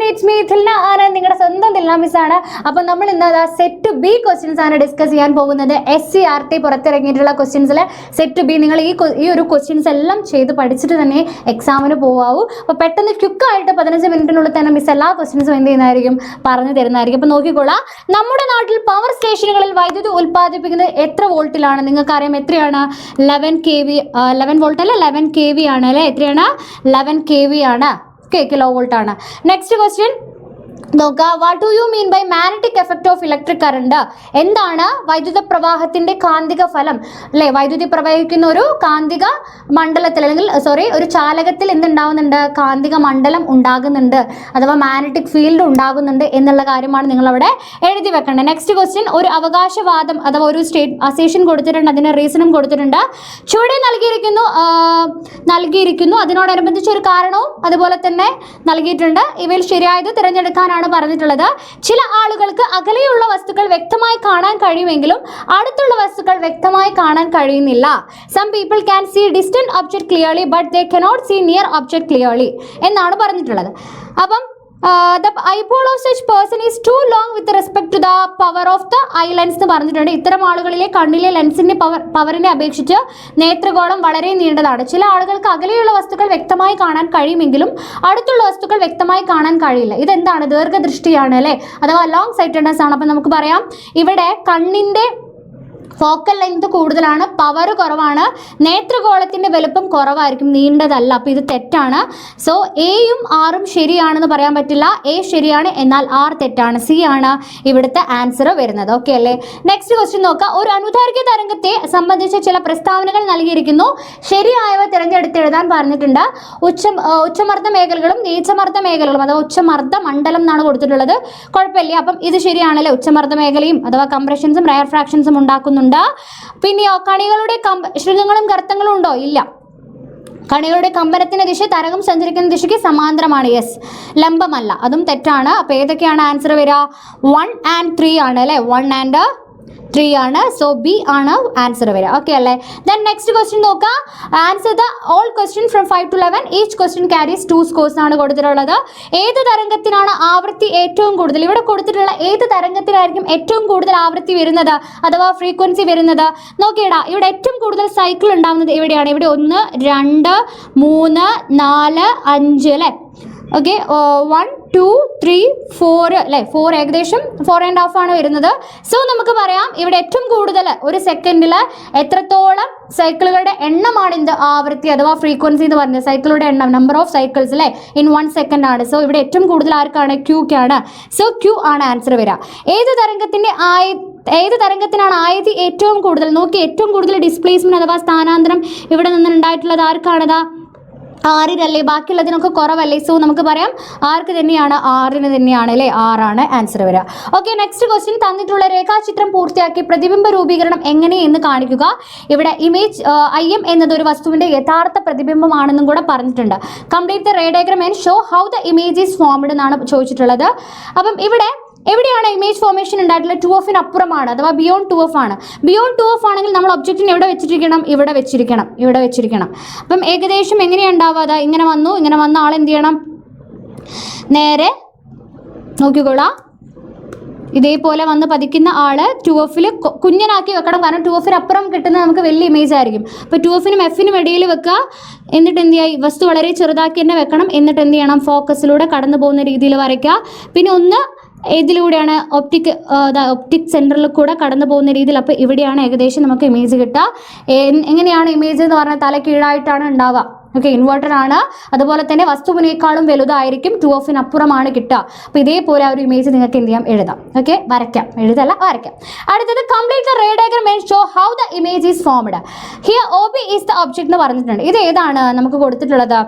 It's me തിൽന Anand, നിങ്ങളുടെ സ്വന്തം തിൽന miss ആണ്. അപ്പോൾ നമ്മൾ ഇന്ന് സെറ്റ് ബി ക്വസ്റ്റ്യൻസ് ആണ് ഡിസ്കസ് ചെയ്യാൻ പോകുന്നത്. SCERT പുറത്തിറങ്ങിയിട്ടുള്ള ക്വസ്റ്റ്യൻസിൽ സെറ്റ് ബി. നിങ്ങൾ ഈ ഒരു ക്വസ്റ്റ്യൻസ് എല്ലാം ചെയ്ത് പഠിച്ചിട്ട് തന്നെ എക്സാമിന് പോകാവൂ. അപ്പോൾ പെട്ടെന്ന് ക്വിക്കായിട്ട് 15 മിനിറ്റിനുള്ളിൽ തന്നെ മിസ് എല്ലാ ക്വസ്റ്റ്യൻസും എന്ത് ചെയ്യുന്നതായിരിക്കും, പറഞ്ഞു തരുന്നതായിരിക്കും. അപ്പോൾ നോക്കിക്കോളാം, നമ്മുടെ നാട്ടിൽ പവർ സ്റ്റേഷനുകളിൽ വൈദ്യുതി ഉൽപ്പാദിപ്പിക്കുന്നത് എത്ര വോൾട്ടിലാണ്? നിങ്ങൾക്കറിയാം എത്രയാണ്? 11 kV. 11 വോൾട്ട് അല്ല, 11 kV ആണ് അല്ലേ? എത്രയാണ്? 11 kV ആണ്. ഓക്കെ, കിലോ വോൾട്ട് ആണ്. നെക്സ്റ്റ് ക്വസ്റ്റ്യൻ നോക്കുക. What do you mean by magnetic effect of electric current? എന്താണ് വൈദ്യുത പ്രവാഹത്തിന്റെ കാന്തിക ഫലം? അല്ലെ, വൈദ്യുതി പ്രവഹിക്കുന്ന ഒരു കാന്തിക മണ്ഡലത്തിൽ അല്ലെങ്കിൽ ഒരു ചാലകത്തിൽ എന്തുണ്ടാവുന്നുണ്ട്? കാന്തിക മണ്ഡലം ഉണ്ടാകുന്നുണ്ട്, അഥവാ മാഗ്നറ്റിക് ഫീൽഡ് ഉണ്ടാകുന്നുണ്ട് എന്നുള്ള കാര്യമാണ് നിങ്ങൾ അവിടെ എഴുതി വെക്കേണ്ടത്. നെക്സ്റ്റ് ക്വസ്റ്റ്യൻ, ഒരു അവകാശവാദം അഥവാ ഒരു അസേഷൻ കൊടുത്തിട്ടുണ്ട്, അതിന്റെ റീസണും കൊടുത്തിട്ടുണ്ട്. ചുവടെ നൽകിയിരിക്കുന്നു അതിനോടനുബന്ധിച്ച് ഒരു കാരണവും അതുപോലെ തന്നെ നൽകിയിട്ടുണ്ട്. ഇവയിൽ ശരിയായത് തിരഞ്ഞെടുക്കാനാണ് പറഞ്ഞിട്ടുള്ളത്. ചില ആളുകൾക്ക് അകലെയുള്ള വസ്തുക്കൾ വ്യക്തമായി കാണാൻ കഴിയുമെങ്കിലും അടുത്തുള്ള വസ്തുക്കൾ വ്യക്തമായി കാണാൻ കഴിയുന്നില്ല. Some people can see distant object clearly but they cannot see near object clearly എന്നാണ് പറഞ്ഞിട്ടുള്ളത്. അപ്പം the eyeball of such person is too long with respect to the power of the eye lens എന്ന് പറഞ്ഞിട്ടുണ്ട്. ഇത്തരം ആളുകളിലെ കണ്ണിലെ ലെൻസിന്റെ പവറിനെ അപേക്ഷിച്ച് നേത്രഗോളം വളരെ നീണ്ടതാണ്. ചില ആളുകൾക്ക് അകലെയുള്ള വസ്തുക്കൾ വ്യക്തമായി കാണാൻ കഴിയുമെങ്കിലും അടുത്തുള്ള വസ്തുക്കൾ വ്യക്തമായി കാണാൻ കഴിയില്ല. ഇതെന്താണ്? ദീർഘദൃഷ്ടിയാണ് അല്ലെ, അഥവാ ലോങ് സൈറ്റഡ്നെസ് ആണ്. അപ്പം നമുക്ക് പറയാം ഇവിടെ കണ്ണിന്റെ ഫോക്കൽ ലെങ്ത് കൂടുതലാണ്, പവർ കുറവാണ്, നേത്രഗോളത്തിന്റെ വലുപ്പം കുറവായിരിക്കും, നീണ്ടതല്ല. അപ്പോൾ ഇത് തെറ്റാണ്. സോ എയും ആറും ശരിയാണെന്ന് പറയാൻ പറ്റില്ല. എ ശരിയാണ്, എന്നാൽ ആർ തെറ്റാണ്. സി ആണ് ഇവിടുത്തെ ആൻസർ വരുന്നത്. ഓക്കെ അല്ലേ? നെക്സ്റ്റ് ക്വസ്റ്റ്യൻ നോക്കാം. ഒരു അനുധാരിക തരംഗത്തെ സംബന്ധിച്ച ചില പ്രസ്താവനകൾ നൽകിയിരിക്കുന്നു. ശരിയായവ തിരഞ്ഞെടുത്ത് എഴുതാൻ പറഞ്ഞിട്ടുണ്ട്. ഉച്ചമർദ്ദ മേഖലകളും നീച്ചമർദ്ദ മേഖലകളും അഥവാ ഉച്ചമർദ്ദ മണ്ഡലം എന്നാണ് കൊടുത്തിട്ടുള്ളത്. കുഴപ്പമില്ല. അപ്പം ഇത് ശരിയാണല്ലേ. ഉച്ചമർദ്ദ മേഖലയും അഥവാ കംപ്രഷൻസും റയർ ഫ്രാക്ഷൻസും ഉണ്ടാക്കുന്നുണ്ട്. പിന്നെയോ കണികളുടെ ശൃംഗങ്ങളും ഗർത്തങ്ങളും ഉണ്ടോ? ഇല്ല. കണികളുടെ കമ്പനത്തിന്റെ ദിശ തരംഗം സഞ്ചരിക്കുന്ന ദിശയ്ക്ക് സമാന്തരമാണ്. യെസ്. ലംബമല്ല, അതും തെറ്റാണ്. അപ്പൊ ഏതൊക്കെയാണ് ആൻസർ വരിക? 1 and 3 ആണ് അല്ലെ. 1 and 3 ആണ്. സോ ബി ആണ് ആൻസർ വരിക. ഓക്കെ അല്ലേ? ദെൻ നെക്സ്റ്റ് ക്വസ്റ്റ്യൻ നോക്കാം. Answer the all question from 5 to 11. Each question carries 2 scores ആണ് കൊടുത്തിട്ടുള്ളത്. ഏത് തരംഗത്തിനാണ് ആവൃത്തി ഏറ്റവും കൂടുതൽ? ഇവിടെ കൊടുത്തിട്ടുള്ള ഏത് തരംഗത്തിനായിരിക്കും ഏറ്റവും കൂടുതൽ ആവൃത്തി വരുന്നത് അഥവാ ഫ്രീക്വൻസി വരുന്നത്? നോക്കിയടാ, ഇവിടെ ഏറ്റവും കൂടുതൽ സൈക്കിൾ ഉണ്ടാവുന്നത് എവിടെയാണ്? ഇവിടെ 1, 2, 3, 4, 5 അല്ലേ? ഓക്കെ, 1, 2, 3, 4 അല്ലേ? 4 ഏകദേശം 4.5 ആണ് വരുന്നത്. സോ നമുക്ക് പറയാം ഇവിടെ ഏറ്റവും കൂടുതൽ ഒരു സെക്കൻഡിൽ എത്രത്തോളം സൈക്കിളുകളുടെ എണ്ണമാണ് ഇത് ആവൃത്തി അഥവാ ഫ്രീക്വൻസി എന്ന് പറഞ്ഞത്. സൈക്കിളുടെ എണ്ണം, നമ്പർ ഓഫ് സൈക്കിൾസ് അല്ലേ, ഇൻ 1 സെക്കൻഡ് ആണ്. സോ ഇവിടെ ഏറ്റവും കൂടുതൽ ആർക്കാണ്? ക്യൂക്കാണ്. സോ ക്യൂ ആണ് ആൻസർ വരിക. ഏത് തരംഗത്തിനാണ് ആയത് ഏറ്റവും കൂടുതൽ? നോക്കി, ഏറ്റവും കൂടുതൽ ഡിസ്പ്ലേസ്മെന്റ് അഥവാ സ്ഥാനാന്തരം ഇവിടെ നിന്ന് ഉണ്ടായിട്ടുള്ളത് ആർക്കാണത്? ആറിനല്ലേ. ബാക്കിയുള്ളതിനൊക്കെ കുറവല്ലേ. സോ നമുക്ക് പറയാം ആർക്ക് തന്നെയാണ്? ആറിന് തന്നെയാണ് അല്ലേ. ആറാണ് ആൻസർ വരിക. Okay, next question. തന്നിട്ടുള്ള രേഖാചിത്രം പൂർത്തിയാക്കി പ്രതിബിംബ രൂപീകരണം എങ്ങനെയെന്ന് കാണിക്കുക. ഇവിടെ ഇമേജ് IM എന്നത് ഒരു വസ്തുവിന്റെ യഥാർത്ഥ പ്രതിബിംബമാണെന്നും കൂടെ പറഞ്ഞിട്ടുണ്ട്. Complete the ray diagram and show how the image is formed എന്നാണ് ചോദിച്ചിട്ടുള്ളത്. അപ്പം ഇവിടെ എവിടെയാണ് ഇമേജ് ഫോർമേഷൻ ഉണ്ടായിട്ടുള്ളത്? 2Fന് അപ്പുറമാണ് അഥവാ ബിയോണ്ട് 2F ആണ്. ബിയോണ്ട് 2F ആണെങ്കിൽ നമ്മൾ ഒബ്ജക്റ്റിന് എവിടെ വെച്ചിരിക്കണം? ഇവിടെ വെച്ചിരിക്കണം. അപ്പം ഏകദേശം എങ്ങനെയാണ് ഉണ്ടാവുക? അതാ ഇങ്ങനെ വന്ന ആൾ എന്ത് ചെയ്യണം? നേരെ നോക്കിക്കോളാം, ഇതേപോലെ വന്ന് പതിക്കുന്ന ആള് 2Fൽ കുഞ്ഞനാക്കി വെക്കണം. കാരണം 2Fന് അപ്പുറം കിട്ടുന്നത് നമുക്ക് വലിയ ഇമേജ് ആയിരിക്കും. അപ്പോൾ 2Fനും Fനും ഇടയിൽ വെക്കുക. എന്നിട്ട് എന്ത് ചെയ്യുക? വസ്തു വളരെ ചെറുതാക്കി തന്നെ വെക്കണം. എന്നിട്ട് എന്ത് ചെയ്യണം? ഫോക്കസിലൂടെ കടന്നു പോകുന്ന രീതിയിൽ വരയ്ക്കുക. പിന്നെ ഒന്ന് ഇതിലൂടെയാണ് ഒപ്റ്റിക് സെന്ററിൽ കൂടെ കടന്നു പോകുന്ന രീതിയിൽ. അപ്പോൾ ഇവിടെയാണ് ഏകദേശം നമുക്ക് ഇമേജ് കിട്ടുക. എങ്ങനെയാണ് ഇമേജ് എന്ന് പറഞ്ഞാൽ തല കീഴായിട്ടാണ് ഉണ്ടാവുക. ഓക്കെ, ഇൻവേർട്ടർ ആണ്. അതുപോലെ തന്നെ വസ്തുവിനേക്കാളും വലുതായിരിക്കും, 2Fന് അപ്പുറമാണ് കിട്ടുക. അപ്പോൾ ഇതേപോലെ ആ ഒരു ഇമേജ് നിങ്ങൾക്ക് എന്ത് ചെയ്യാം? എഴുതാം. ഓക്കെ, വരയ്ക്കാം. എഴുതല്ല, വരയ്ക്കാം. അടുത്തത് complete the ray diagram and show how the image is formed. Here OB is the object എന്ന് പറഞ്ഞിട്ടുണ്ട്. ഇത് ഏതാണ് നമുക്ക് കൊടുത്തിട്ടുള്ളത്?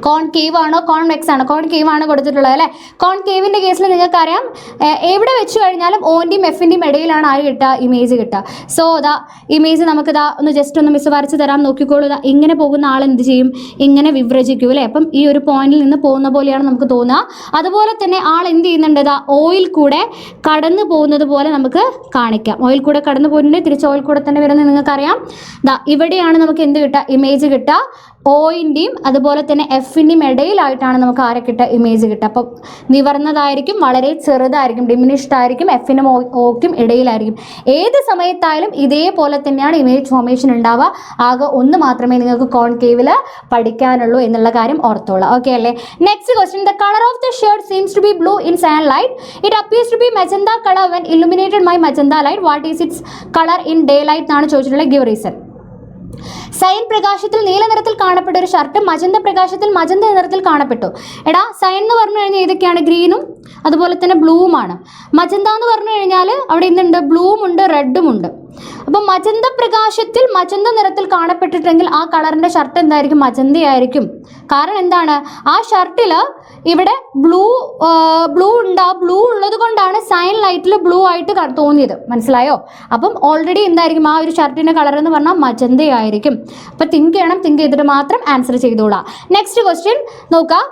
കോൺകേവ് ആണോ കോൺവെക്സ് ആണോ? കോൺകേവ് ആണ് കൊടുത്തിട്ടുള്ളത് അല്ലേ. കോൺകേവിന്റെ കേസിൽ നിങ്ങൾക്കറിയാം എവിടെ വെച്ച് കഴിഞ്ഞാലും ഓന്റെയും എഫിന്റെയും ഇടയിലാണ് ആര് കിട്ടുക? ഇമേജ് കിട്ടുക. സോ ദാ ഇമേജ് നമുക്ക് ഒന്ന് ജസ്റ്റ് ഒന്ന് മിസ് വരച്ച് തരാം. നോക്കിക്കോളൂ, ഇങ്ങനെ പോകുന്ന ആൾ എന്ത് ചെയ്യും? ഇങ്ങനെ വിഭ്രജിക്കും അല്ലേ. അപ്പം ഈ ഒരു പോയിന്റിൽ നിന്ന് പോകുന്ന പോലെയാണ് നമുക്ക് തോന്നുക. അതുപോലെ തന്നെ ആൾ എന്ത് ചെയ്യുന്നുണ്ട്? ഓയിൽ കൂടെ കടന്നു പോകുന്നത് പോലെ നമുക്ക് കാണിക്കാം. ഓയിൽ കൂടെ കടന്നു പോയിട്ടുണ്ടെങ്കിൽ തിരിച്ച് ഓയിൽ കൂടെ തന്നെ വരുന്നത് നിങ്ങൾക്കറിയാം. ഇവിടെയാണ് നമുക്ക് എന്ത് കിട്ടുക? ഇമേജ് കിട്ടുക. ഒയിൻ്റെയും അതുപോലെ തന്നെ എഫിൻ്റെയും ഇടയിലായിട്ടാണ് നമുക്ക് ആരെ കിട്ടുക, ഇമേജ് കിട്ടുക. അപ്പം നിവർന്നതായിരിക്കും, വളരെ ചെറുതായിരിക്കും, ഡിമിനിഷ്ഡ് ആയിരിക്കും, എഫിനും ഓക്കും ഇടയിലായിരിക്കും. ഏത് സമയത്തായാലും ഇതേപോലെ തന്നെയാണ് ഇമേജ് ഫോർമേഷൻ ഉണ്ടാവുക. ആകെ ഒന്ന് മാത്രമേ നിങ്ങൾക്ക് കോൺകേവിൽ പഠിക്കാനുള്ളൂ എന്നുള്ള കാര്യം ഓർത്തോളാം. ഓക്കെ അല്ലേ? Next question, the colour of the shirt seems to be blue in sunlight. It appears to be magenta colour when illuminated by magenta light. What is its colour in daylight എന്നാണ് ചോദിച്ചിട്ടുള്ളത്. Give reason. സയൻ പ്രകാശത്തിൽ നീല നിറത്തിൽ കാണപ്പെട്ട ഒരു shirt magenta പ്രകാശത്തിൽ magenta നിറത്തിൽ കാണപ്പെട്ടു. എടാ, സയൻ എന്ന് പറഞ്ഞു കഴിഞ്ഞാൽ ഏതൊക്കെയാണ്? ഗ്രീനും അതുപോലെ തന്നെ ബ്ലൂവുമാണ്. മജന്ത എന്ന് പറഞ്ഞു കഴിഞ്ഞാൽ അവിടെ ഇന്നുണ്ട് ബ്ലൂവും ഉണ്ട് റെഡും ഉണ്ട്. അപ്പം മജന്ത പ്രകാശത്തിൽ മജന്ത നിറത്തിൽ കാണപ്പെട്ടിട്ടെങ്കിൽ ആ കളറിൻ്റെ ഷർട്ട് എന്തായിരിക്കും? മജന്തയായിരിക്കും. കാരണം എന്താണ്? ആ ഷർട്ടിൽ ഇവിടെ ബ്ലൂ ഉണ്ടാവും. ബ്ലൂ ഉള്ളത് കൊണ്ടാണ് സൈൻ ലൈറ്റിൽ ബ്ലൂ ആയിട്ട് തോന്നിയത്. മനസ്സിലായോ? അപ്പം ഓൾറെഡി എന്തായിരിക്കും ആ ഒരു ഷർട്ടിൻ്റെ കളർ എന്ന് പറഞ്ഞാൽ മജന്തയായിരിക്കും. അപ്പം തിങ്ക് ചെയ്തിട്ട് മാത്രം ആൻസർ ചെയ്തോളാം. നെക്സ്റ്റ് ക്വസ്റ്റ്യൻ നോക്കാം.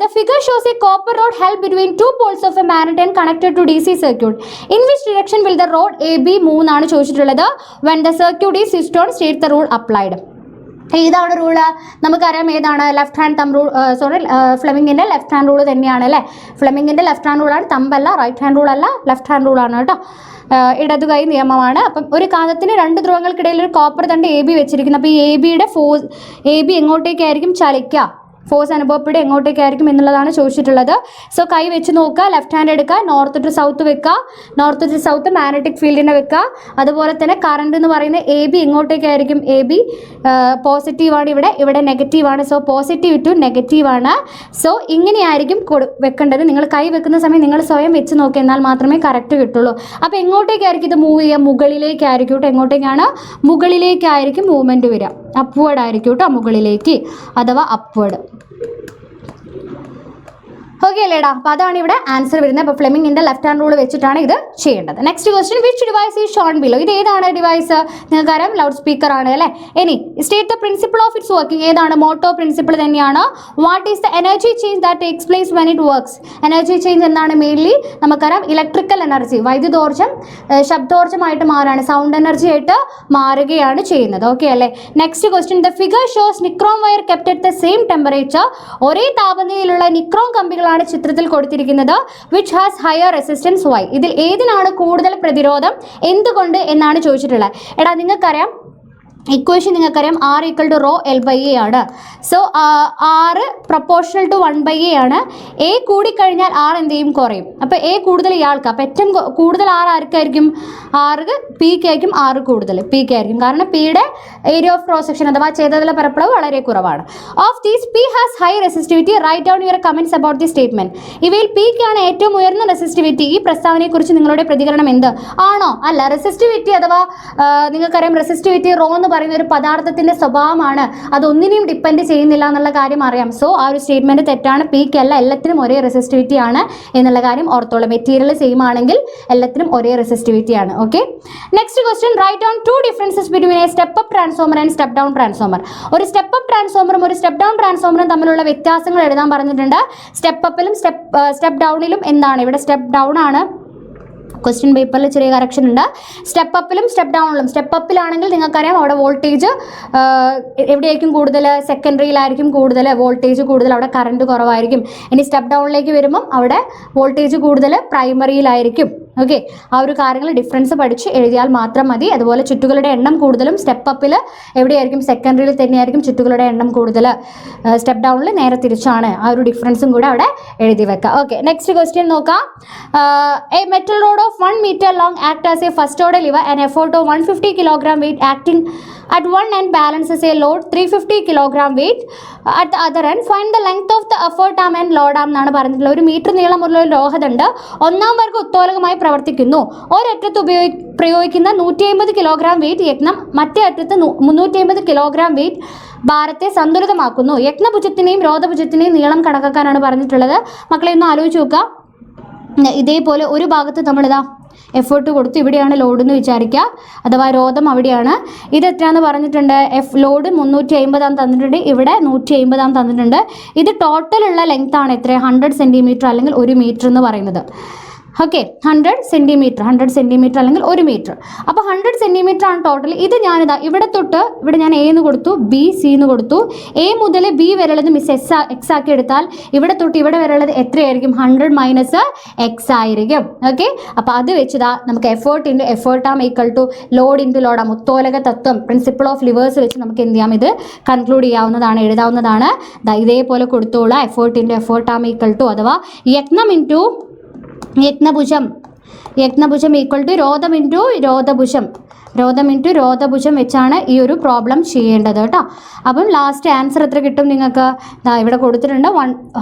The figure shows a copper rod held between two poles of a magnet and connected to DC circuit. In which direction will the rod AB move ആണ് ചോദിച്ചിട്ടുള്ളത്. When the circuit is switched on state the rule applied. ഏതാണ് rule? നമുക്കറിയാം ഏതാണ്? Left hand thumb rule. ഫ്ലെമിങ്ങിൻ്റെ left hand rule തന്നെയാണ് അല്ലേ? ഫ്ലെമിങ്ങിൻ്റെ left hand റൂളാണ്, തമ്പല്ല. റൈറ്റ് ഹാൻഡ് റൂൾ അല്ല, ലെഫ്റ്റ് ഹാൻഡ് റൂളാണ് കേട്ടോ. ഇടതു കൈ നിയമമാണ്. അപ്പം ഒരു കാന്തത്തിന് രണ്ട് ധ്രുവങ്ങൾക്കിടയിൽ ഒരു കോപ്പർ തണ്ട് AB വെച്ചിരിക്കുന്നു. അപ്പോൾ ഈ ABയുടെ ഫോഴ്സ്, AB എങ്ങോട്ടേക്കായിരിക്കും ചലിക്കുക, ഫോഴ്സ് അനുഭവപ്പെടുക എങ്ങോട്ടേക്കായിരിക്കും എന്നുള്ളതാണ് ചോദിച്ചിട്ടുള്ളത്. സോ കൈ വെച്ച് നോക്കുക, ലെഫ്റ്റ് ഹാൻഡ് എടുക്കുക, നോർത്ത് ടു സൗത്ത് വെക്കുക. നോർത്ത് ടു സൗത്ത് മാഗ്നറ്റിക് ഫീൽഡിനെ വെക്കുക. അതുപോലെ തന്നെ കറണ്ട് എന്ന് പറയുന്നത് AB എങ്ങോട്ടേക്കായിരിക്കും? AB പോസിറ്റീവാണ്, ഇവിടെ നെഗറ്റീവാണ്. സോ പോസിറ്റീവ് ടു നെഗറ്റീവാണ്. സോ ഇങ്ങനെയായിരിക്കും വെക്കേണ്ടത്. നിങ്ങൾ കൈ വെക്കുന്ന സമയം നിങ്ങൾ സ്വയം വെച്ച് നോക്കുക, എന്നാൽ മാത്രമേ കറക്റ്റ് കിട്ടുള്ളൂ. അപ്പോൾ എങ്ങോട്ടേക്കായിരിക്കും ഇത് മൂവ് ചെയ്യുക? മുകളിലേക്കായിരിക്കും കേട്ടോ. എങ്ങോട്ടേക്കാണ്? മുകളിലേക്കായിരിക്കും മൂവ്മെൻറ്റ് വരിക. അപ്വേർഡ് ആയിരിക്കും കേട്ടോ, മുകളിലേക്ക് അഥവാ അപ്വേർഡ്. ഓക്കെ അല്ലേടാ? അപ്പോൾ അതാണ് ഇവിടെ ആൻസർ വരുന്നത്. അപ്പോൾ ഫ്ലെമിങ്ങിൻ്റെ ലെഫ്റ്റ് ഹാൻഡ് റൂൾ വെച്ചിട്ടാണ് ഇത് ചെയ്യേണ്ടത്. Next question, which device is shown below. ഇത് ഏതാണ് ഡിവൈസ്? നിങ്ങൾക്കറിയാം ലൗഡ് സ്പീക്കർ ആണ് അല്ലേ? ഇനി state the principle of its working. ഏതാണ്? മോട്ടോ പ്രിൻസിപ്പിൾ തന്നെയാണ്. What is the energy change that takes place when it works. Energy change എന്താണ്? Mainly നമുക്കറിയാം ഇലക്ട്രിക്കൽ എനർജി, വൈദ്യുതോർജ്ജം ശബ്ദോർജ്ജമായിട്ട് മാറാണ്, സൗണ്ട് എനർജി ആയിട്ട് മാറുകയാണ് ചെയ്യുന്നത്. ഓക്കെ അല്ലേ? Next question, the figure shows nichrome wire kept at the same temperature. ഒരേ താപനിലയിലുള്ള nichrome കമ്പികളാണ് ചിത്രത്തിൽ കൊടുത്തിരിക്കുന്നത്. Which has higher resistance why. ഇതിൽ ഏതിനാണ് കൂടുതൽ പ്രതിരോധം, എന്തുകൊണ്ട് എന്നാണ് ചോദിച്ചിട്ടുള്ളത്. എടാ, നിങ്ങൾക്കറിയാം ഇക്വേഷൻ നിങ്ങൾക്കറിയാം R = ρ L/A ആണ്. So R proportional to 1/A ആണ്. A കൂടിക്കഴിഞ്ഞാൽ R എന്ത് ചെയ്യും? കുറയും. അപ്പോൾ A കൂടുതൽ ഇയാൾക്ക്, അപ്പോൾ ഏറ്റവും കൂടുതൽ R ആർക്കായിരിക്കും? Pക്കായിരിക്കും R കൂടുതൽ, Pക്കായിരിക്കും. കാരണം Pയുടെ ഏരിയ ഓഫ് ക്രോസ് സെക്ഷൻ അഥവാ ഛേദതല പരപ്പളവ് വളരെ കുറവാണ്. Of these P has high resistivity. Write down your comments about the statement. ഇവയിൽ Pക്കാണ് ഏറ്റവും ഉയർന്ന റെസിസ്റ്റിവിറ്റി. ഈ പ്രസ്താവനയെക്കുറിച്ച് നിങ്ങളുടെ പ്രതികരണം എന്ത്? ആണോ അല്ല? റെസിസ്റ്റിവിറ്റി അഥവാ നിങ്ങൾക്കറിയാം റെസിസ്റ്റിവിറ്റി റോ എന്ന് പറയുന്ന ഒരു പദാർത്ഥത്തിന്റെ സ്വഭാവമാണ്, അതൊന്നിനെയും ഡിപ്പെൻഡ് ചെയ്യുന്നില്ല എന്നുള്ള കാര്യം അറിയാം. സോ ആ ഒരു സ്റ്റേറ്റ്മെന്റ് തെറ്റാണ്. Pക്കല്ല, എല്ലാത്തിനും ഒരേ റെസിസ്റ്റിവിറ്റി ആണ് എന്നുള്ള കാര്യം ഓർത്തോളാം. മെറ്റീരിയൽ സെയിം ആണെങ്കിൽ എല്ലാത്തിനും ഒരേ റെസിസ്റ്റിവിറ്റി ആണ്. Okay, next question, write down two differences between a step up transformer and step down transformer. ഒരു സ്റ്റെപ്പ് അപ്പ് ട്രാൻസ്ഫോമറും ഒരു സ്റ്റെപ്പ് ഡൗൺ ട്രാൻസ്ഫോമറും തമ്മിലുള്ള വ്യത്യാസങ്ങൾ എഴുതാൻ പറഞ്ഞിട്ടുണ്ട്. സ്റ്റെപ്പ് അപ്പിലും സ്റ്റെപ്പ് ഡൗണിലും എന്താണ്? ഇവിടെ സ്റ്റെപ്പ് ഡൗൺ ആണ്. ക്വസ്റ്റ്യൻ പേപ്പറിൽ ചെറിയ കറക്ഷൻ ഉണ്ട്. സ്റ്റെപ്പ് അപ്പിലും സ്റ്റെപ്പ് ഡൗണിലും. സ്റ്റെപ്പ് അപ്പിലാണെങ്കിൽ നിങ്ങൾക്കറിയാം അവിടെ വോൾട്ടേജ് എവിടെയായിരിക്കും കൂടുതൽ? സെക്കൻഡറിയിലായിരിക്കും കൂടുതൽ വോൾട്ടേജ് കൂടുതൽ, അവിടെ കറണ്ട് കുറവായിരിക്കും. ഇനി സ്റ്റെപ്പ് ഡൗണിലേക്ക് വരുമ്പം അവിടെ വോൾട്ടേജ് കൂടുതൽ പ്രൈമറിയിലായിരിക്കും. ഓക്കെ, ആ ഒരു കാര്യങ്ങൾ ഡിഫറൻസ് പഠിച്ച് എഴുതിയാൽ മാത്രം മതി. അതുപോലെ ചുറ്റുകളുടെ എണ്ണം കൂടുതലും സ്റ്റെപ്പ് അപ്പിൽ എവിടെയായിരിക്കും? സെക്കൻഡറിയിൽ തന്നെയായിരിക്കും ചുറ്റുകളുടെ എണ്ണം കൂടുതൽ. സ്റ്റെപ്പ് ഡൗണിൽ നേരെ തിരിച്ചാണ്. ആ ഒരു ഡിഫറൻസും കൂടെ അവിടെ എഴുതി വെക്കാം. ഓക്കെ, നെക്സ്റ്റ് ക്വസ്റ്റ്യൻ നോക്കാം. A metal road of 1 meter long act as a first order lever and effort of 150 kilogram weight acting at one end balances a load 350 kilogram weight at the other end. Find the length of the effort arm and load arm എന്നാണ് പറഞ്ഞിട്ടുള്ളത്. ഒരു metre നീളമുള്ള ഒരു ലോഹദണ്ഡ് ഒന്നാം വർഗ്ഗ ഉത്തോലകമായി പ്രവർത്തിക്കുന്നു. ഒരറ്റത്ത് പ്രയോഗിക്കുന്ന 150 kilogram wait യത്നം മറ്റേ അറ്റത്ത് 350 കിലോഗ്രാം വെയിറ്റ് ഭാരത്തെ സന്തുലിതമാക്കുന്നു. യത്നഭുജത്തിനെയും രോധഭുജത്തിനെയും നീളം കണക്കാക്കാനാണ് പറഞ്ഞിട്ടുള്ളത്. മക്കളെ ഒന്ന് ആലോചിച്ച് നോക്കുക. ഇതേപോലെ ഒരു ഭാഗത്ത് നമ്മളിതാ എഫേർട്ട് കൊടുത്തു, ഇവിടെയാണ് ലോഡ് എന്ന് വിചാരിക്കുക, അഥവാ രോധം അവിടെയാണ്. ഇത് എത്രയാണെന്ന് പറഞ്ഞിട്ടുണ്ട്? ലോഡ് 350 തന്നിട്ടുണ്ട്, ഇവിടെ 150 തന്നിട്ടുണ്ട്. ഇത് ടോട്ടലുള്ള ലെങ്ത് ആണ് എത്ര? 100 സെൻറ്റിമീറ്റർ അല്ലെങ്കിൽ 1 മീറ്റർ എന്ന് പറയുന്നത്. ഓക്കെ 100 സെൻറ്റിമീറ്റർ അല്ലെങ്കിൽ 1 മീറ്റർ. അപ്പോൾ 100 സെൻറ്റിമീറ്റർ ആണ് ടോട്ടൽ. ഇത് ഞാനിതാ ഇവിടെ തൊട്ട് ഇവിടെ ഞാൻ എ എന്ന് കൊടുത്തു, ബി സി എന്ന് കൊടുത്തു. എ മുതൽ ബി വരെയുള്ളത് മിസ് എക്സ് ആക്കി എടുത്താൽ ഇവിടെ തൊട്ട് ഇവിടെ വരെയുള്ളത് എത്രയായിരിക്കും? 100 മൈനസ് എക്സ് ആയിരിക്കും. ഓക്കെ, അപ്പോൾ അത് വെച്ചതാ നമുക്ക് effort into effort arm equal to load into load, മുത്തോലക തത്വം പ്രിൻസിപ്പിൾ ഓഫ് ലിവേഴ്സ് വെച്ച് നമുക്ക് എന്ത് ചെയ്യാം? ഇത് കൺക്ലൂഡ് ചെയ്യാവുന്നതാണ്, എഴുതാവുന്നതാണ്. ഇതേപോലെ കൊടുത്തോളാം. Effort into effort arm equal to അഥവാ യത്നം ഇൻറ്റു യജ്ഞഭുജം ഈക്വൽ ടു രോധം ഇൻറ്റു രോധഭുജം വെച്ചാണ് ഈ ഒരു പ്രോബ്ലം ചെയ്യേണ്ടത് കേട്ടോ. അപ്പം ലാസ്റ്റ് ആൻസർ എത്ര കിട്ടും നിങ്ങൾക്ക്? ഇവിടെ കൊടുത്തിട്ടുണ്ട്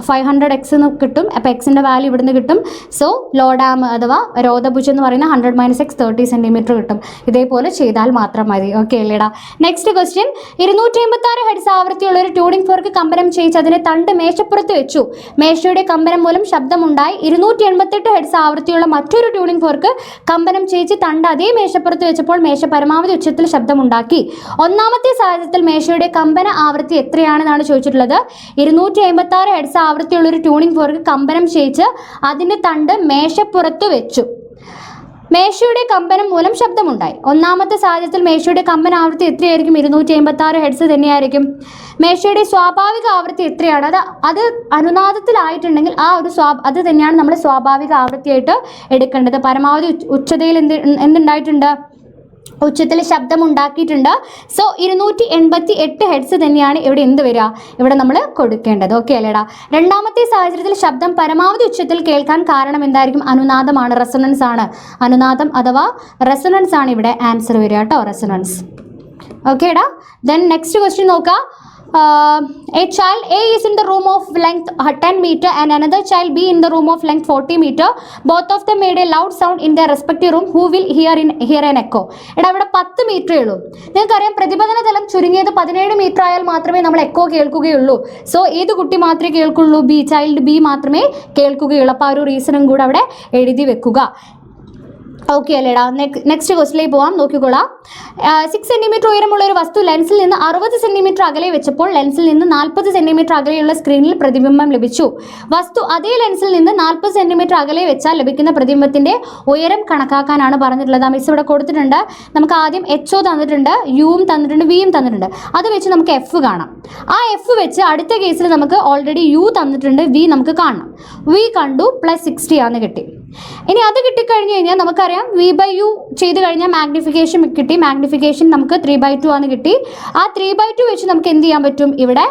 500x എന്ന് കിട്ടും. അപ്പോൾ എക്സിൻ്റെ വാല്യൂ ഇവിടുന്ന് കിട്ടും. സോ ലോഡാം അഥവാ രോധഭുജം എന്ന് പറയുന്ന 100 മൈനസ് എക്സ് 30 സെൻറ്റിമീറ്റർ കിട്ടും. ഇതേപോലെ ചെയ്താൽ മാത്രം മതി. ഓക്കെ അല്ലേടാ? നെക്സ്റ്റ് ക്വസ്റ്റ്യൻ, 256 ഹെർട്സ് ആവൃത്തിയുള്ള ഒരു ട്യൂണിംഗ് ഫോർക്ക് കമ്പനം ചെയ്യിച്ച് അതിനെ തണ്ട് മേശപ്പുറത്ത് വെച്ചു. മേശയുടെ കമ്പനം മൂലം ശബ്ദമുണ്ടായി. 288 ഹെർട്സ് ആവൃത്തിയുള്ള മറ്റൊരു ട്യൂണിംഗ് ഫോർക്ക് കമ്പനം ചെയ്യിച്ച് തണ്ട് അതേ മേശപ്പുറത്ത് വെച്ചപ്പോൾ മേശ പരമാവധി ഉച്ചത്തിൽ ശബ്ദമുണ്ടാക്കി. ഒന്നാമത്തെ സാഹചര്യത്തിൽ മേശയുടെ കമ്പന ആവൃത്തി എത്രയാണെന്നാണ് ചോദിച്ചിട്ടുള്ളത്. 256 ഹെർട്സ് ആവൃത്തിയുള്ള ഒരു ട്യൂണിംഗ് ഫോർക്ക് കമ്പനം ചെയ്യിച്ച് അതിൻ്റെ തണ്ട് മേശപ്പുറത്ത് വെച്ചു. മേശയുടെ കമ്പനം മൂലം ശബ്ദമുണ്ടായി. ഒന്നാമത്തെ സാഹചര്യത്തിൽ മേശയുടെ കമ്പന ആവൃത്തി എത്രയായിരിക്കും? 256 ഹെർട്സ് തന്നെയായിരിക്കും. മേശയുടെ സ്വാഭാവിക ആവൃത്തി എത്രയാണ്? അത് അനുനാദത്തിലായിട്ടുണ്ടെങ്കിൽ അത് തന്നെയാണ് നമ്മൾ സ്വാഭാവിക ആവൃത്തിയായിട്ട് എടുക്കേണ്ടത്. പരമാവധി ഉച്ചതയിൽ എന്തുണ്ടായിട്ടുണ്ട്? ഉച്ചത്തിൽ ശബ്ദം ഉണ്ടാക്കിയിട്ടുണ്ട്. സോ 288 ഹെർട്സ് തന്നെയാണ് ഇവിടെ എന്ത് വരിക? ഇവിടെ നമ്മൾ കൊടുക്കേണ്ടത്. ഓക്കെ അല്ലേടാ? രണ്ടാമത്തെ സാഹചര്യത്തിൽ ശബ്ദം പരമാവധി ഉച്ചത്തിൽ കേൾക്കാൻ കാരണം എന്തായിരിക്കും? അനുനാദമാണ്, റെസൊണൻസ് ആണ്. അനുനാദം അഥവാ റെസൊണൻസ് ആണ് ഇവിടെ ആൻസർ വരിക കേട്ടോ, റെസൊണൻസ്. ഓക്കേടാ? ദെൻ നെക്സ്റ്റ് ക്വസ്റ്റ്യൻ നോക്കാം. A child A is in the room of length 10 meter and another child B in the room of length 40 meter. Both of them made a loud sound in their respective room. Who will hear an echo? എടാ ഇവിടെ 10 മീറ്ററേ ഉള്ളൂ. നിങ്ങൾക്കറിയാം പ്രതിപതന തലം ചുരുങ്ങിയത് 17 metre ആയാൽ മാത്രമേ നമ്മൾ echo കേൾക്കുകയുള്ളൂ. So ഏത് കുട്ടി മാത്രമേ കേൾക്കുള്ളൂ? ചൈൽഡ് ബി മാത്രമേ കേൾക്കുകയുള്ളൂ. അപ്പോൾ ആ ഒരു റീസണും കൂടെ അവിടെ എഴുതി വെക്കുക. ഓക്കെ അല്ലേടാ? നെക്സ്റ്റ് ക്വസ്റ്റിലേക്ക് പോവാം. നോക്കിക്കോളാം. 6 സെൻറ്റിമീറ്റർ ഉയരമുള്ള ഒരു വസ്തു ലെൻസിൽ നിന്ന് 60 സെൻറ്റിമീറ്റർ അകലെ വെച്ചപ്പോൾ ലെൻസിൽ നിന്ന് 40 സെൻറ്റിമീറ്റർ അകലെയുള്ള സ്ക്രീനിൽ പ്രതിബിംബം ലഭിച്ചു. വസ്തു അതേ ലെൻസിൽ നിന്ന് 40 സെൻറ്റിമീറ്റർ അകലെ വെച്ചാൽ ലഭിക്കുന്ന പ്രതിബിംബത്തിൻ്റെ ഉയരം കണക്കാക്കാനാണ് പറഞ്ഞിട്ടുള്ളത്. മിസ് ഇവിടെ കൊടുത്തിട്ടുണ്ട്. നമുക്ക് ആദ്യം HO തന്നിട്ടുണ്ട്, യുവും തന്നിട്ടുണ്ട്, വിയും തന്നിട്ടുണ്ട്. അത് വെച്ച് നമുക്ക് എഫ് കാണാം. ആ എഫ് വെച്ച് അടുത്ത കേസിൽ നമുക്ക് ഓൾറെഡി യു തന്നിട്ടുണ്ട്, വി നമുക്ക് കാണണം. വി കണ്ടു +60 ആണെന്ന് കിട്ടി. ഇനി അത് കിട്ടിക്കഴിഞ്ഞ് കഴിഞ്ഞാൽ നമുക്കറിയാം V/U ചെയ്ത് കഴിഞ്ഞാൽ മാഗ്നിഫിക്കേഷൻ കിട്ടി. മാഗ്നിഫിക്കേഷൻ നമുക്ക് 3/2 ആണ് കിട്ടി. ആ 3/2 വെച്ച് നമുക്ക് എന്ത് ചെയ്യാൻ പറ്റും? ഇവിടെ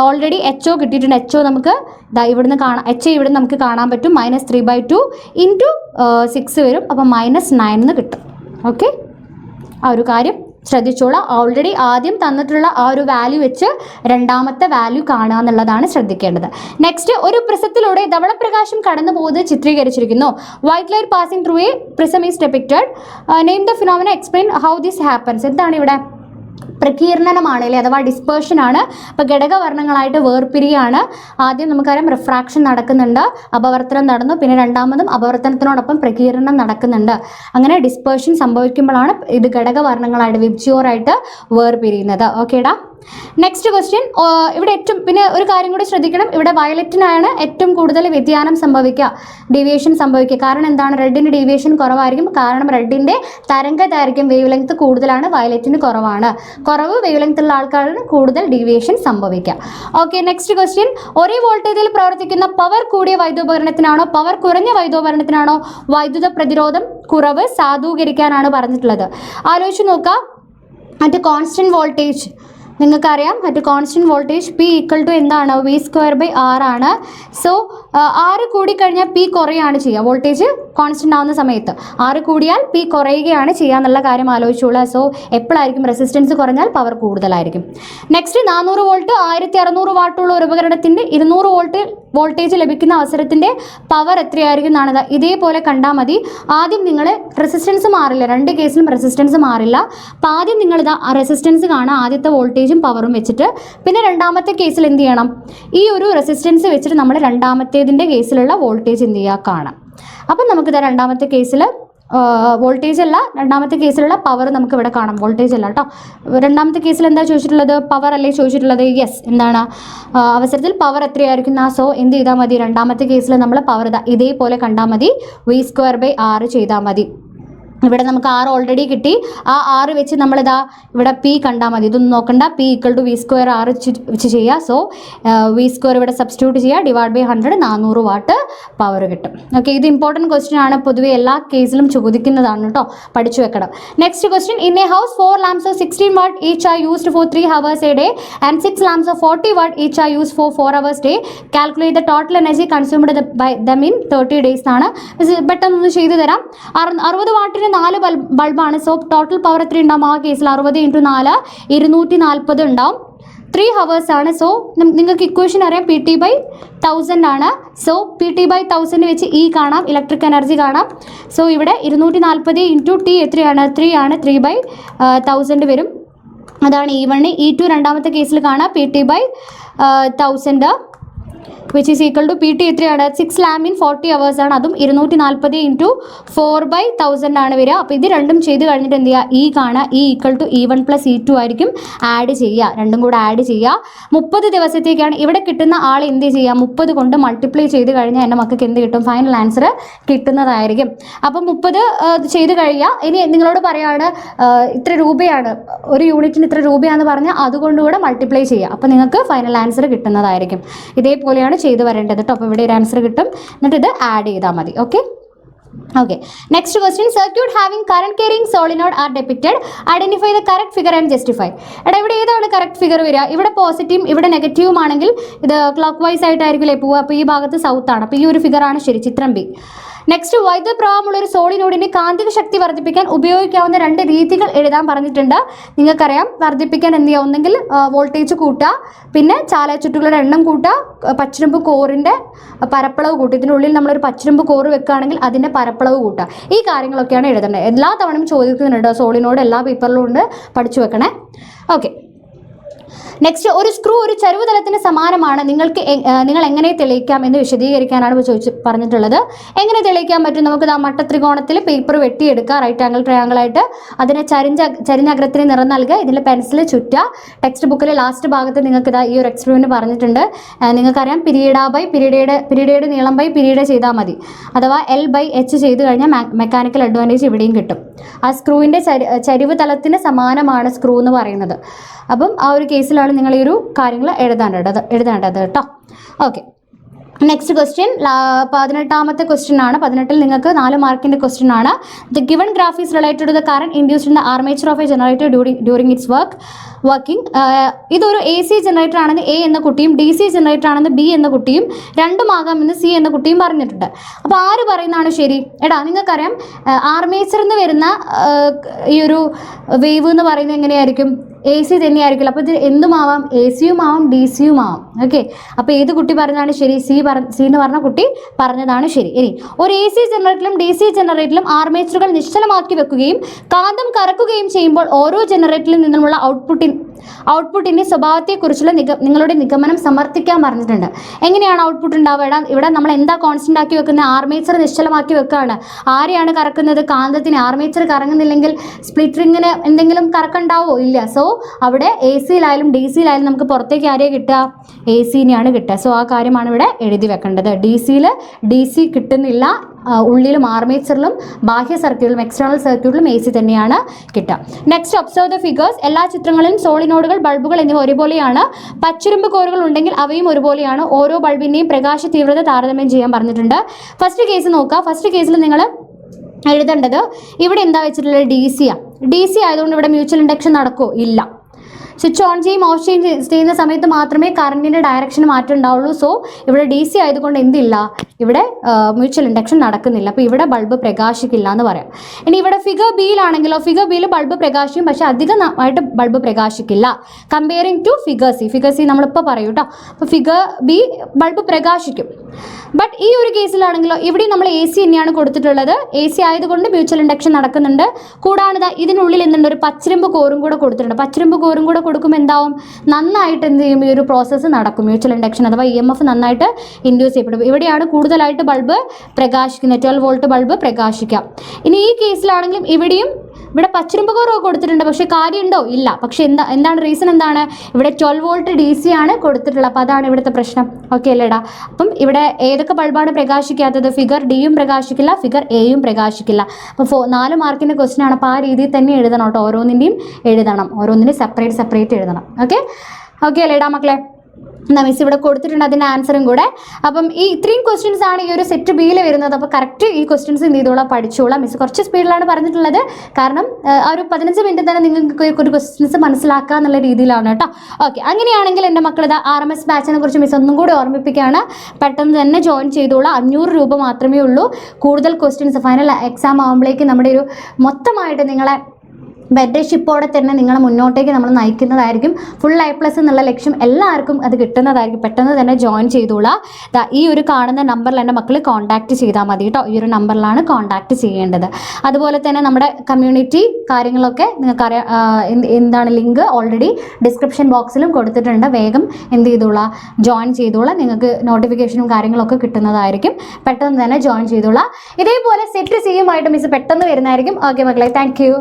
ഓൾറെഡി HO കിട്ടിയിട്ടുണ്ട്. HO നമുക്ക് ഇവിടുന്ന് കാണാം. HO ഇവിടെ നമുക്ക് കാണാൻ പറ്റും. -3/2 ഇൻറ്റു 6 വരും. അപ്പം -9 എന്ന് കിട്ടും. ഓക്കെ, ആ ഒരു കാര്യം ശ്രദ്ധിച്ചോളാം. ഓൾറെഡി ആദ്യം തന്നിട്ടുള്ള ആ ഒരു വാല്യൂ വെച്ച് രണ്ടാമത്തെ വാല്യൂ കാണുക എന്നുള്ളതാണ് ശ്രദ്ധിക്കേണ്ടത്. നെക്സ്റ്റ്, ഒരു പ്രിസത്തിലൂടെ ധവളപ്രകാശം കടന്നു പോകുന്നത് ചിത്രീകരിച്ചിരിക്കുന്നു. White light passing through A prism is depicted. Name the phenomena, explain how this happens. എന്താണ് ഇവിടെ? പ്രകീർണനമാണ് അല്ലേ, അഥവാ ഡിസ്പേർഷൻ ആണ്. അപ്പോൾ ഘടകവർണ്ണങ്ങളായിട്ട് വേർപിരിയാണ്. ആദ്യം നമുക്കറിയാം റിഫ്രാക്ഷൻ നടക്കുന്നുണ്ട്, അപവർത്തനം നടന്നു, പിന്നെ രണ്ടാമതും അപവർത്തനത്തിനോടൊപ്പം പ്രകീർണനം നടക്കുന്നുണ്ട്. അങ്ങനെ ഡിസ്പേർഷൻ സംഭവിക്കുമ്പോഴാണ് ഇത് ഘടകവർണ്ണങ്ങളായിട്ട് വിബ്ജിയോറായിട്ട് വേർപിരിയുന്നത്. ഓക്കേടാ? നെക്സ്റ്റ് ക്വസ്റ്റ്യൻ, ഇവിടെ പിന്നെ ഒരു കാര്യം കൂടി ശ്രദ്ധിക്കണം. ഇവിടെ വയലറ്റിനാണ് ഏറ്റവും കൂടുതൽ വ്യതിയാനം സംഭവിക്കുക, ഡീവിയേഷൻ സംഭവിക്കുക. കാരണം എന്താണ്? റെഡിന് ഡീവിയേഷൻ കുറവായിരിക്കും. കാരണം റെഡിൻ്റെ തരംഗദൈർഘ്യം വേവ് ലെങ്ത് കൂടുതലാണ്, വയലറ്റിന് കുറവാണ്. കുറവ് വേവ് ലെങ്ത് ഉള്ള ആൾക്കാരാണ് കൂടുതൽ ഡീവിയേഷൻ സംഭവിക്കുക. ഓക്കെ, നെക്സ്റ്റ് ക്വസ്റ്റ്യൻ, ഒരേ വോൾട്ടേജിൽ പ്രവർത്തിക്കുന്ന പവർ കൂടിയ വൈദ്യുതോപകരണത്തിനാണോ പവർ കുറഞ്ഞ വൈദ്യുതോപകരണത്തിനാണോ വൈദ്യുത പ്രതിരോധം കുറവ് സാധൂകരിക്കാനാണ് പറഞ്ഞിട്ടുള്ളത്? ആലോചിച്ച് നോക്കാം. മറ്റ് കോൺസ്റ്റന്റ് വോൾട്ടേജ് നിങ്ങൾക്കറിയാം. മറ്റ് കോൺസ്റ്റന്റ് വോൾട്ടേജ് P = എന്താണ്? V²/R ആണ്. സോ R കൂടിക്കഴിഞ്ഞാൽ P കുറയാണ് ചെയ്യുക. വോൾട്ടേജ് കോൺസ്റ്റന്റ് ആവുന്ന സമയത്ത് R കൂടിയാൽ P കുറയുകയാണ് ചെയ്യുക എന്നുള്ള കാര്യം ആലോചിച്ചോളൂ. സോ എപ്പോഴായിരിക്കും റെസിസ്റ്റൻസ് കുറഞ്ഞാൽ പവർ കൂടുതലായിരിക്കും. നെക്സ്റ്റ്, 400 വോൾട്ട് 1600 വാട്ടുള്ള ഒരു ഉപകരണത്തിൻ്റെ 200 വോൾട്ട് വോൾട്ടേജ് ലഭിക്കുന്ന അവസരത്തിൻ്റെ പവർ എത്രയായിരിക്കും എന്നാണ്. ഇതേപോലെ കണ്ടാൽ മതി. ആദ്യം നിങ്ങൾ റെസിസ്റ്റൻസ് മാറില്ല, രണ്ട് കേസിലും റെസിസ്റ്റൻസ് മാറില്ല. അപ്പോൾ ആദ്യം നിങ്ങളിതാ ആ റെസിസ്റ്റൻസ് കാണാം, ആദ്യത്തെ വോൾട്ടേജും പവറും വെച്ചിട്ട്. പിന്നെ രണ്ടാമത്തെ കേസിൽ എന്ത് ചെയ്യണം? ഈ ഒരു റെസിസ്റ്റൻസ് വെച്ചിട്ട് നമ്മൾ രണ്ടാമത്തേതിൻ്റെ കേസിലുള്ള വോൾട്ടേജ് എന്ത് ചെയ്യുക? കാണാം. അപ്പം നമുക്കിത് രണ്ടാമത്തെ കേസിൽ വോൾട്ടേജ് അല്ല, രണ്ടാമത്തെ കേസിലുള്ള പവർ നമുക്ക് ഇവിടെ കാണാം. വോൾട്ടേജ് അല്ല കേട്ടോ. രണ്ടാമത്തെ കേസിൽ എന്താ ചോദിച്ചിട്ടുള്ളത്? പവർ അല്ലേ ചോദിച്ചിട്ടുള്ളത്? യെസ്. എന്താണ് അവസരത്തിൽ പവർ എത്രയായിരിക്കും? സോ എന്ത് ചെയ്താൽ മതി? രണ്ടാമത്തെ കേസിൽ നമ്മൾ പവർ ഇതേപോലെ കണ്ടാൽ മതി. v²/r ചെയ്താൽ മതി. ഇവിടെ നമുക്ക് ആർ ഓൾറെഡി കിട്ടി. ആ ആറ് വെച്ച് നമ്മളിതാ ഇവിടെ പി കണ്ടാൽ മതി. ഇതൊന്നും നോക്കണ്ട. പി = v²r വെച്ച് ചെയ്യുക. സോ v² ഇവിടെ സബ്സ്റ്റിറ്റ്യൂട്ട് ചെയ്യുക. /100 400 വാട്ട് പവർ കിട്ടും. ഓക്കെ, ഇത് ഇമ്പോർട്ടൻറ്റ് ക്വസ്റ്റ്യൻ ആണ്. പൊതുവെ എല്ലാ കേസിലും ചോദിക്കുന്നതാണ് കേട്ടോ, പഠിച്ചു വെക്കണം. Next question. In A house 4 lamps of 16 watt each are used for 3 hours a day and 6 lamps of 40 watt each are used for 4 hours a day. Calculate the total energy consumed by them in 30 days എന്നാണ്. പെട്ടെന്ന് ചെയ്തു തരാം. 60 വാട്ടിന് 4 ബൾബാണ്. So total power എത്ര ഉണ്ടാവും? ആ കേസിൽ 60 × 4 240 ഉണ്ടാവും. 3 hours ആണ്. സോ നിങ്ങൾക്ക് ഇക്വേഷൻ അറിയാം, PT/1000 ആണ്. സോ PT/1000 വെച്ച് ഇ കാണാം, ഇലക്ട്രിക് എനർജി കാണാം. സോ ഇവിടെ 240 × T എത്രയാണ്? 3 ആണ്. 3/1000 വരും. അതാണ് E1. E2 രണ്ടാമത്തെ കേസിൽ കാണാം, PT/1000 which is equal to PT എത്രയാണ്? 6 lamp in 40 hours ആണ്. അതും 240 × 4/1000 ആണ് വരിക. അപ്പോൾ ഇത് രണ്ടും ചെയ്ത് കഴിഞ്ഞിട്ട് എന്ത് ചെയ്യുക? ഇ കാണുക. E = E1 + E2 ആയിരിക്കും. ആഡ് ചെയ്യുക, രണ്ടും കൂടെ ആഡ് ചെയ്യുക. 30 ദിവസത്തേക്കാണ്. ഇവിടെ കിട്ടുന്ന ആൾ എന്ത് ചെയ്യുക? 30 കൊണ്ട് മൾട്ടിപ്ലൈ ചെയ്ത് കഴിഞ്ഞാൽ എൻ്റെ മക്കൾക്ക് എന്ത് കിട്ടും? ഫൈനൽ ആൻസർ കിട്ടുന്നതായിരിക്കും. അപ്പം 30 ചെയ്ത് കഴിയുക. ഇനി നിങ്ങളോട് പറയുകയാണ് ഇത്ര രൂപയാണ്, ഒരു യൂണിറ്റിന് ഇത്ര രൂപയാണെന്ന് പറഞ്ഞാൽ അതുകൊണ്ടുകൂടെ മൾട്ടിപ്ലൈ ചെയ്യുക. അപ്പോൾ നിങ്ങൾക്ക് ഫൈനൽ ആൻസർ കിട്ടുന്നതായിരിക്കും. ഇതേപോലെയാണ് ചെയ്ത് വരേണ്ടത് കേട്ടോ. അപ്പോൾ ഇവിടെ ഒരു ആൻസർ കിട്ടും. എന്നിട്ട് ഇത് ആഡ് ചെയ്താൽ മതി. Okay. Next question. Circuit having current carrying solenoid are depicted. Identify the correct figure and justify. എടാ ഇവിടെ ഏതാണ് കറക്റ്റ് ഫിഗർ വരിക? ഇവിടെ പോസിറ്റീവും ഇവിടെ നെഗറ്റീവും ആണെങ്കിൽ ഇത് ക്ലോക്ക് വൈസ് ആയിട്ടായിരിക്കില്ലേ പോവുക. അപ്പോൾ ഈ ഭാഗത്ത് സൗത്ത് ആണ്. അപ്പോൾ ഈ ഒരു ഫിഗറാണ് ശരി, ചിത്രം ബി. നെക്സ്റ്റ്, വൈദ്യുത പ്രവാഹമുള്ള ഒരു സോളിനോഡിന്റെ കാന്തിക ശക്തി വർദ്ധിപ്പിക്കാൻ ഉപയോഗിക്കാവുന്ന 2 രീതികൾ എഴുതാൻ പറഞ്ഞിട്ടുണ്ട്. നിങ്ങൾക്കറിയാം, വർദ്ധിപ്പിക്കാൻ എന്ത് ചെയ്യുക? ഒന്നെങ്കിൽ വോൾട്ടേജ് കൂട്ടുക, പിന്നെ ചാലകച്ചുറ്റുകളുടെ എണ്ണം കൂട്ടുക, പച്ചിരുമ്പ് കോറിൻ്റെ പരപ്പളവ് കൂട്ടുക. ഇതിനുള്ളിൽ നമ്മളൊരു പച്ചിരുമ്പ് കോറ് വെക്കുകയാണെങ്കിൽ അതിൻ്റെ പരപ്പളവ് കൂട്ടുക. ഈ കാര്യങ്ങളൊക്കെയാണ് എഴുതേണ്ടത്. എല്ലാ തവണയും ചോദിക്കുന്നുണ്ട്. സോളിനോഡ് എല്ലാ പേപ്പറിലും ഉണ്ട്, പഠിച്ചു വെക്കണേ. ഓക്കെ. നെക്സ്റ്റ്, ഒരു സ്ക്രൂ ഒരു ചരിവ് തലത്തിന് സമാനമാണ്. നിങ്ങൾ എങ്ങനെ തെളിയിക്കാം എന്ന് വിശദീകരിക്കാനാണ് പറഞ്ഞിട്ടുള്ളത്. എങ്ങനെ തെളിയിക്കാൻ പറ്റും? നമുക്ക് മട്ടത്രികോണത്തിൽ പേപ്പർ വെട്ടിയെടുക്കുക, റൈറ്റ് ആംഗിൾ ട്രയാംഗിൾ ആയിട്ട്. അതിനെ ചരിഞ്ഞ അഗ്രത്തിന് നിറം നൽകുക, ഇതിൽ പെൻസിൽ ചുറ്റുക. ടെക്സ്റ്റ് ബുക്കിലെ ലാസ്റ്റ് ഭാഗത്ത് നിങ്ങൾക്ക് ഈ ഒരു എക്സ്പെരിമെൻറ്റ് പറഞ്ഞിട്ടുണ്ട്. നിങ്ങൾക്കറിയാം, പിരീഡയുടെ നീളം ബൈ പിരീഡ് ചെയ്താൽ മതി. അഥവാ L/H ചെയ്ത് കഴിഞ്ഞാൽ മെക്കാനിക്കൽ അഡ്വാൻറ്റേജ് ഇവിടെയും കിട്ടും. ആ സ്ക്രൂവിൻ്റെ ചരിവ് തലത്തിന് സമാനമാണ് സ്ക്രൂ എന്ന് പറയുന്നത്. അപ്പം ആ ഒരു കേസിലാണ് നിങ്ങൾ ഈ ഒരു കാര്യങ്ങൾ എഴുതേണ്ടത് കേട്ടോ. ഓക്കെ. നെക്സ്റ്റ് ക്വസ്റ്റ്യൻ 18ാമത്തെ ക്വസ്റ്റ്യൻ ആണ്. 18ൽ നിങ്ങൾക്ക് 4 മാർക്കിൻ്റെ ക്വസ്റ്റ്യൻ ആണ്. The given graph is related to the current induced in the armature of a generator during its working. ഇതൊരു AC ജനറേറ്റർ ആണെന്ന് A എന്ന കുട്ടിയും DC ജനറേറ്റർ ആണെന്ന് B എന്ന കുട്ടിയും, രണ്ടുമാകാമെന്ന് C എന്ന കുട്ടിയും പറഞ്ഞിട്ടുണ്ട്. അപ്പോൾ ആര് പറയുന്നതാണ് ശരി? എടാ നിങ്ങൾക്കറിയാം, ആർമേച്ചറിൽ നിന്ന് വരുന്ന ഈ ഒരു വേവ് എന്ന് പറയുന്നത് എങ്ങനെയായിരിക്കും? AC തന്നെയായിരിക്കില്ല. അപ്പോൾ ഇത് എന്തുമാവാം? AC-യും ആവാം, DC-യും ആവാം. ഓക്കെ. അപ്പോൾ ഏത് കുട്ടി പറഞ്ഞതാണ് ശരി? സി എന്ന് പറഞ്ഞ കുട്ടി പറഞ്ഞതാണ് ശരി. ഇനി ഒരു AC ജനറേറ്ററിലും DC ജനറേറ്ററിലും ആർമേച്ചറുകൾ നിശ്ചലമാക്കി വെക്കുകയും കാന്തം കറക്കുകയും ചെയ്യുമ്പോൾ ഓരോ ജനറേറ്ററിൽ നിന്നുമുള്ള ഔട്ട്പുട്ടിൻ്റെ സ്വഭാവത്തെക്കുറിച്ചുള്ള നിങ്ങളുടെ നിഗമനം സമർത്ഥിക്കാൻ പറഞ്ഞിട്ടുണ്ട്. എങ്ങനെയാണ് ഔട്ട്പുട്ട് ഉണ്ടാവുക? ഇവിടെ നമ്മൾ എന്താ കോൺസ്റ്റന്റ് ആക്കി വെക്കുന്നത്? ആർമേച്ചർ നിശ്ചലമാക്കി വെക്കുകയാണ്. ആരെയാണ് കറക്കുന്നത്? കാന്തത്തിന്. ആർമേച്ചർ കറങ്ങുന്നില്ലെങ്കിൽ സ്പ്ലിറ്റ് റിങ്ങിന് എന്തെങ്കിലും കറക്കുണ്ടാവോ? ഇല്ല. സോ അവിടെ AC-യിലായാലും DC-യിലായാലും നമുക്ക് പുറത്തേക്ക് ആരെയാണ് കിട്ടുക? AC-നെയാണ് കിട്ടുക. സോ ആ കാര്യമാണ് ഇവിടെ എഴുതി വെക്കേണ്ടത്. DC-യിൽ DC കിട്ടുന്നില്ല, ഉള്ളിലും ആർമേച്ചറിലും ബാഹ്യ സർക്യൂട്ടിലും എക്സ്റ്റേണൽ സർക്യൂട്ടിലും AC തന്നെയാണ് കിട്ടുക. Next, observe the figures. എല്ലാ ചിത്രങ്ങളിലും സോളിനോഡുകൾ, ബൾബുകൾ എന്നിവ ഒരുപോലെയാണ്. പച്ചിരുമ്പ് കോറുകൾ ഉണ്ടെങ്കിൽ അവയും ഒരുപോലെയാണ്. ഓരോ ബൾബിൻ്റെയും പ്രകാശ തീവ്രത താരതമ്യം ചെയ്യാൻ പറഞ്ഞിട്ടുണ്ട്. ഫസ്റ്റ് കേസ് നോക്കുക. ഫസ്റ്റ് കേസിൽ നിങ്ങൾ എഴുതേണ്ടത് ഇവിടെ എന്താ വെച്ചിട്ടുള്ളത്? DC-യാണ്. DC ആയതുകൊണ്ട് ഇവിടെ മ്യൂച്വൽ ഇൻഡക്ഷൻ നടക്കുമോ? ഇല്ല. സ്വിച്ച് ഓൺ ചെയ്യും ഓഫ് ചെയ്യുന്ന സമയത്ത് മാത്രമേ കറണ്ടിൻ്റെ ഡയറക്ഷൻ മാറ്റം ഉണ്ടാവുള്ളൂ. സോ ഇവിടെ DC ആയതുകൊണ്ട് എന്തില്ല? ഇവിടെ മ്യൂച്വൽ ഇൻഡക്ഷൻ നടക്കുന്നില്ല. അപ്പോൾ ഇവിടെ ബൾബ് പ്രകാശിക്കില്ല എന്ന് പറയാം. ഇനി ഇവിടെ ഫിഗർ ബിയിലാണെങ്കിലോ, ഫിഗർ ബിയിൽ ബൾബ് പ്രകാശിക്കും, പക്ഷേ അധികമായിട്ട് ബൾബ് പ്രകാശിക്കില്ല. Comparing to figure C. Figure C നമ്മളിപ്പോൾ പറയും കേട്ടോ. അപ്പോൾ ഫിഗർ ബി ബൾബ് പ്രകാശിക്കും. ബട്ട് ഈ ഒരു കേസിലാണെങ്കിലോ ഇവിടെ നമ്മൾ AC തന്നെയാണ് കൊടുത്തിട്ടുള്ളത്. AC ആയതുകൊണ്ട് മ്യൂച്വൽ ഇൻഡക്ഷൻ നടക്കുന്നുണ്ട്. കൂടാതെ ഇതിനുള്ളിൽ എന്തുണ്ട്, ഒരു പച്ചിരുമ്പ് കോറും കൂടെ കൊടുത്തിട്ടുണ്ട്. പച്ചിരുമ്പ് കോറും കൂടെ കൊടുക്കുമ്പോൾ എന്താവും, നന്നായിട്ട് എന്ത് ചെയ്യും, ഈ ഒരു പ്രോസസ്സ് നടക്കും. മ്യൂച്വൽ ഇൻഡക്ഷൻ അഥവാ EMF നന്നായിട്ട് ഇൻഡ്യൂസ് ചെയ്യപ്പെടും. ഇവിടെയാണ് കൂടുതലായിട്ട് ബൾബ് പ്രകാശിക്കുന്നത്, 12 വോൾട്ട് ബൾബ് പ്രകാശിക്കാം. ഇനി ഈ കേസിലാണെങ്കിലും ഇവിടെ പച്ചിരുമ്പ് കോറൊക്കെ കൊടുത്തിട്ടുണ്ട്. പക്ഷേ കാര്യമുണ്ടോ, ഇല്ല. പക്ഷെ എന്താണ് റീസൺ, എന്താണ്, ഇവിടെ 12 വോൾട്ട് DC ആണ് കൊടുത്തിട്ടുള്ളത്. അപ്പോൾ അതാണ് ഇവിടുത്തെ പ്രശ്നം. ഓക്കെ അല്ലേടാ? അപ്പം ഇവിടെ ഏതൊക്കെ ബൾബാണ് പ്രകാശിക്കാത്തത്, ഫിഗർ Dയും പ്രകാശിക്കില്ല, ഫിഗർ Aയും പ്രകാശിക്കില്ല. അപ്പോൾ 4 മാർക്കിൻ്റെ ക്വസ്റ്റ്യൻ ആണ്. അപ്പോൾ ആ രീതിയിൽ തന്നെ എഴുതണം കേട്ടോ, ഓരോന്നിൻ്റെയും എഴുതണം, ഓരോന്നിൻ്റെയും സെപ്പറേറ്റ് എഴുതണം. ഓക്കെ അല്ലേടാ മക്കളെ? മിസ് ഇവിടെ കൊടുത്തിട്ടുണ്ട് അതിൻ്റെ ആൻസറും കൂടെ. അപ്പം ഇത്രയും ക്വസ്റ്റ്യൻസ് ആണ് ഈ ഒരു സെറ്റ് Bയിൽ വരുന്നത്. അപ്പോൾ കറക്റ്റ് ഈ ക്വസ്റ്റ്യൻസ് എന്ത് ചെയ്തോളാം, പഠിച്ചോളാം. മിസ് കുറച്ച് സ്പീഡിലാണ് പറഞ്ഞിട്ടുള്ളത്, കാരണം ആ ഒരു 15 മിനിറ്റ് തന്നെ നിങ്ങൾക്ക് ഒരു ക്വസ്റ്റ്യൻസ് മനസ്സിലാക്കുക എന്നുള്ള രീതിയിലാണ് കേട്ടോ. ഓക്കെ, അങ്ങനെയാണെങ്കിൽ എൻ്റെ മക്കൾ ഇത് RMS ബാച്ചിനെ കുറിച്ച് മിസ് ഒന്നും കൂടി ഓർമ്മിപ്പിക്കുകയാണ്. പെട്ടെന്ന് തന്നെ ജോയിൻ ചെയ്തോളാം. 500 രൂപ മാത്രമേ ഉള്ളൂ. കൂടുതൽ ക്വസ്റ്റ്യൻസ് ഫൈനൽ എക്സാം ആകുമ്പോഴേക്ക് നമ്മുടെ ഒരു മൊത്തമായിട്ട് നിങ്ങളെ മെൻറ്റർഷിപ്പോടെ തന്നെ നിങ്ങളെ മുന്നോട്ടേക്ക് നമ്മൾ നയിക്കുന്നതായിരിക്കും. ഫുൾ A+ എന്നുള്ള ലക്ഷ്യം എല്ലാവർക്കും അത് കിട്ടുന്നതായിരിക്കും. പെട്ടെന്ന് തന്നെ ജോയിൻ ചെയ്തോളാം. ഈ ഒരു കാണുന്ന നമ്പറിൽ എൻ്റെ മക്കൾ കോൺടാക്റ്റ് ചെയ്താൽ മതി കേട്ടോ. ഈ ഒരു നമ്പറിലാണ് കോൺടാക്റ്റ് ചെയ്യേണ്ടത്. അതുപോലെ തന്നെ നമ്മുടെ കമ്മ്യൂണിറ്റി കാര്യങ്ങളൊക്കെ നിങ്ങൾക്കറിയാം, എന്താണ് ലിങ്ക് ഓൾറെഡി ഡിസ്ക്രിപ്ഷൻ ബോക്സിലും കൊടുത്തിട്ടുണ്ട്. വേഗം എന്ത് ചെയ്തോളാം, ജോയിൻ ചെയ്തോളാം. നിങ്ങൾക്ക് കാര്യങ്ങളൊക്കെ കിട്ടുന്നതായിരിക്കും. പെട്ടെന്ന് തന്നെ ജോയിൻ ചെയ്തോളാം. ഇതേപോലെ സെറ്റ് സിയുമായിട്ട് മിസ് പെട്ടെന്ന് വരുന്നതായിരിക്കും. ഓക്കെ മക്കളെ, താങ്ക് യു.